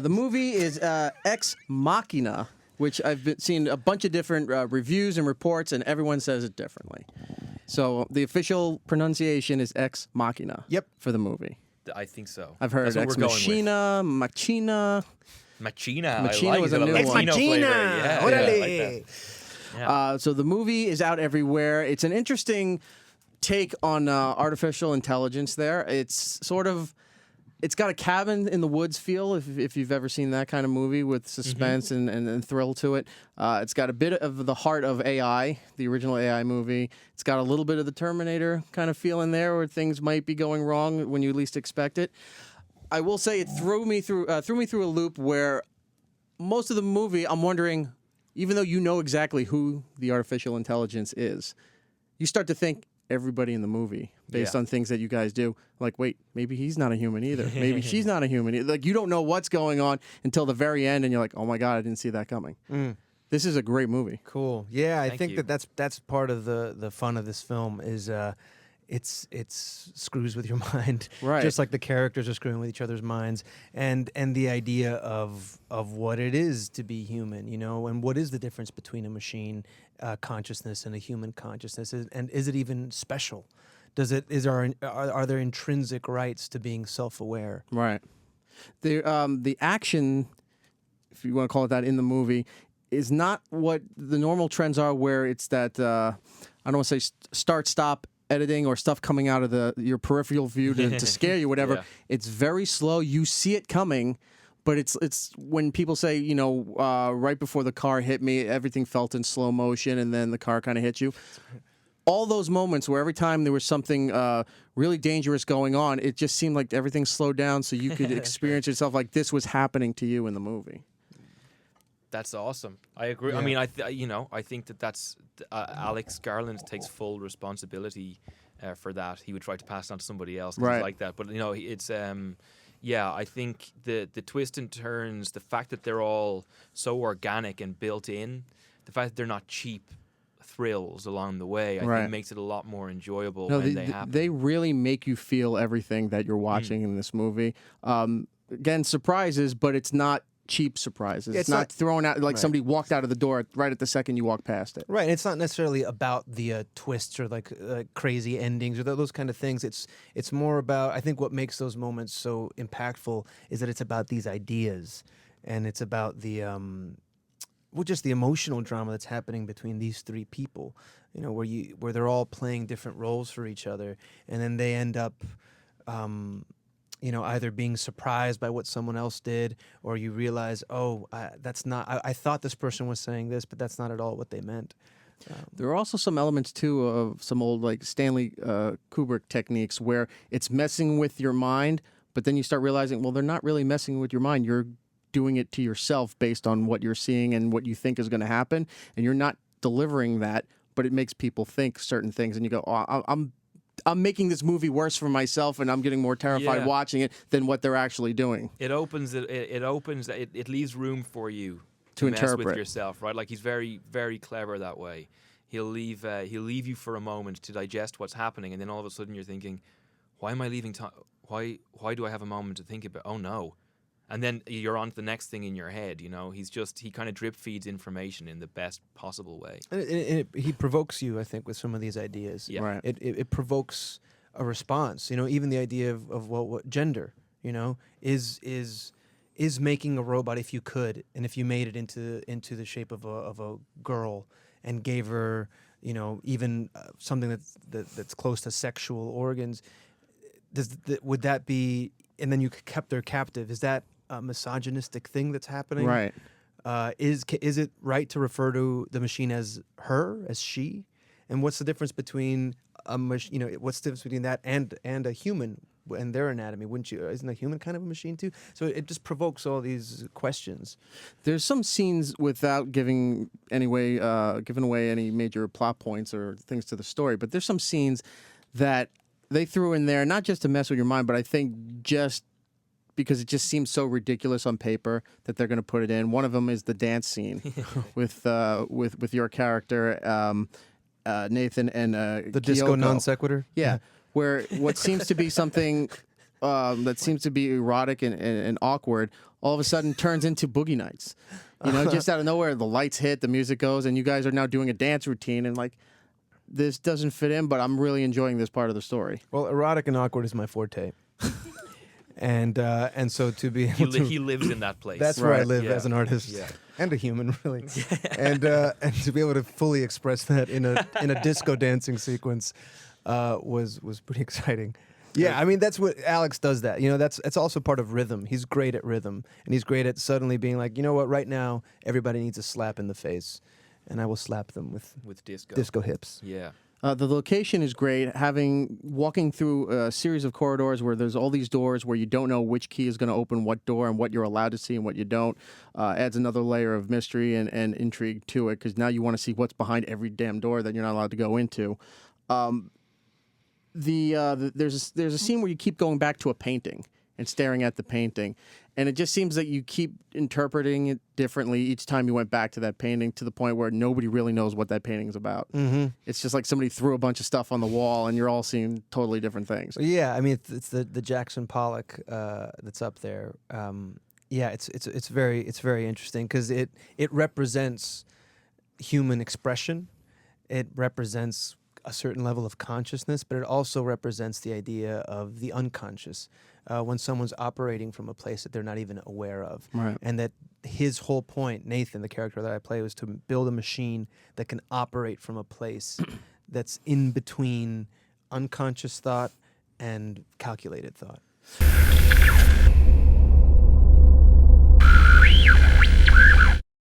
The movie is Ex Machina, which I've seen a bunch of different reviews and reports, and everyone says it differently. So the official pronunciation is Ex Machina. Yep. For the movie. I think so. I've heard Ex Machina, Machina. Machina. Machina was a new one. Ex Machina. Yeah, I like that. Yeah. So the movie is out everywhere. It's an interesting take on artificial intelligence there. It's sort of... It's got a cabin in the woods feel, if you've ever seen that kind of movie with suspense and thrill to it. It's got a bit of the heart of AI, the original AI movie. It's got a little bit of the Terminator kind of feel in there where things might be going wrong when you least expect it. I will say it threw me through a loop where most of the movie I'm wondering, even though you know exactly who the artificial intelligence is, you start to think, everybody in the movie based on things that you guys do. Like, wait, maybe he's not a human either. Maybe she's not a human. Like, you don't know what's going on until the very end, and you're like, oh my God, I didn't see that coming. This is a great movie. Cool. Yeah, I think you. that's part of the fun of this film is it's screws with your mind, right? Just like the characters are screwing with each other's minds, and the idea of what it is to be human, you know, and what is the difference between a machine consciousness and a human consciousness, and is it even special? Are there intrinsic rights to being self-aware? Right. The action, if you want to call it that, in the movie is not what the normal trends are, where it's that I don't want to say start-stop editing or stuff coming out of your peripheral view to scare you, whatever. Yeah. It's very slow. You see it coming, but it's when people say, you know, right before the car hit me, everything felt in slow motion, and then the car kind of hit you. All those moments where every time there was something really dangerous going on, it just seemed like everything slowed down so you could experience yourself like this was happening to you in the movie. That's awesome. I agree. Yeah. I mean, I think that's Alex Garland takes full responsibility for that. He would try to pass it on to somebody else, right? Like that. But you know, it's I think the twists and turns, the fact that they're all so organic and built in, the fact that they're not cheap thrills along the way, I think makes it a lot more enjoyable when they happen. They really make you feel everything that you're watching in this movie. Again, surprises, but it's not cheap surprises. It's not thrown out like somebody walked out of the door right at the second you walk past it. Right. It's not necessarily about the twists or like crazy endings or those kind of things. It's more about, I think what makes those moments so impactful is that it's about these ideas, and it's about the just the emotional drama that's happening between these three people. You know, where they're all playing different roles for each other, and then they end up you know, either being surprised by what someone else did, or you realize, that's not, I thought this person was saying this, but that's not at all what they meant. There are also some elements, too, of some old, like, Stanley Kubrick techniques where it's messing with your mind, but then you start realizing, well, they're not really messing with your mind. You're doing it to yourself based on what you're seeing and what you think is going to happen, and you're not delivering that, but it makes people think certain things, and you go, I'm making this movie worse for myself, and I'm getting more terrified watching it than what they're actually doing. It leaves room for you to interpret mess with yourself, right? Like, he's very, very clever that way. He'll leave you for a moment to digest what's happening, and then all of a sudden you're thinking, why am I leaving time? Why do I have a moment to think about? Oh no. And then you're on to the next thing in your head, you know. He kind of drip feeds information in the best possible way. And he provokes you, I think, with some of these ideas. Yeah. Right. It provokes a response. You know, even the idea of what gender, you know, is making a robot, if you could, and if you made it into the shape of a girl and gave her, you know, even something that's close to sexual organs, would that be? And then you kept her captive. Is that a misogynistic thing that's happening? Right. Is it right to refer to the machine as her, as she? And what's the difference between a machine? You know, what's the difference between that and a human and their anatomy? Wouldn't you? Isn't a human kind of a machine too? So it just provokes all these questions. There's some scenes, without giving away any major plot points or things to the story, but there's some scenes that they threw in there, not just to mess with your mind, but I think just because it just seems so ridiculous on paper that they're going to put it in. One of them is the dance scene with your character, Nathan, and the disco non sequitur. Yeah, where what seems to be something that seems to be erotic and awkward all of a sudden turns into Boogie Nights. Just out of nowhere, the lights hit, the music goes, and you guys are now doing a dance routine, and like, this doesn't fit in, but I'm really enjoying this part of the story. Well, erotic and awkward is my forte. And so to be able he lives in that place. That's where I live as an artist and a human, really. And to be able to fully express that in a disco dancing sequence was pretty exciting. Yeah, I mean, that's what Alex does. That it's also part of rhythm. He's great at rhythm, and he's great at suddenly being like, you know what, right now everybody needs a slap in the face, and I will slap them with disco hips. Yeah. The location is great. Walking through a series of corridors where there's all these doors where you don't know which key is going to open what door and what you're allowed to see and what you don't, adds another layer of mystery and intrigue to it, because now you want to see what's behind every damn door that you're not allowed to go into. There's a scene where you keep going back to a painting and staring at the painting, and it just seems that you keep interpreting it differently each time you went back to that painting, to the point where nobody really knows what that painting is about. Mm-hmm. It's just like somebody threw a bunch of stuff on the wall, and you're all seeing totally different things. Yeah, I mean, it's the Jackson Pollock that's up there. It's very interesting because it represents human expression. It represents a certain level of consciousness, but it also represents the idea of the unconscious, when someone's operating from a place that they're not even aware of. Right. And that his whole point, Nathan, the character that I play, was to build a machine that can operate from a place that's in between unconscious thought and calculated thought.